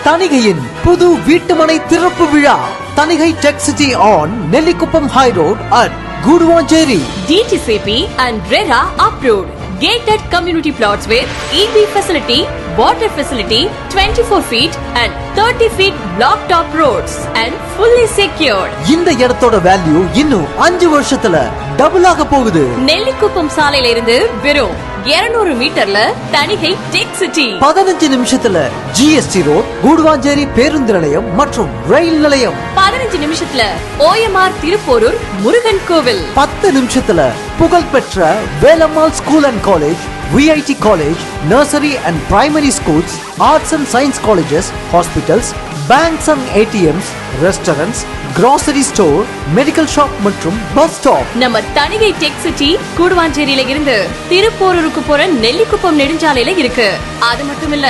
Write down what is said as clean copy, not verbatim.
தணிகையின் புது வீட்டுமனை திறப்பு விழா. Tanigai Tech City on Nellikuppam High Road at Guduvangeri. DTCP and RERA approved. Gated community plots with EV facility, water facility, 24 feet and 30 feet block top roads and fully secured. இந்த இடத்தோட value இன்னும் 5 வருஷத்துல double ஆக போகுது. நெல்லிக்குப்பம் சாலையில இருந்து வெறும் 200 மீட்டர்ல Thanigai tech city. 15 நிமிஷத்துல GST ரோட், கூடுவாஞ்சேரி பேருந்து நிலையம் மற்றும் ரயில் நிலையம். 15 நிமிஷத்துல OMR திருப்போரூர் முருகன் கோவில். 10 நிமிஷத்துல புகழ்பெற்ற Velammal school and college, VIT college, nursery and primary schools, arts and science colleges, hospitals, banks and ATMs, restaurants, grocery store, medical shop மற்றும் பஸ் ஸ்டாப். நம்ம தணிகை டெக் சிட்டி கூடுவாஞ்சேரியில இருந்து திருப்போரூருக்கு போற நெல்லிக்குப்பம் நெடுஞ்சாலையில இருக்கு. அது மட்டும் இல்ல,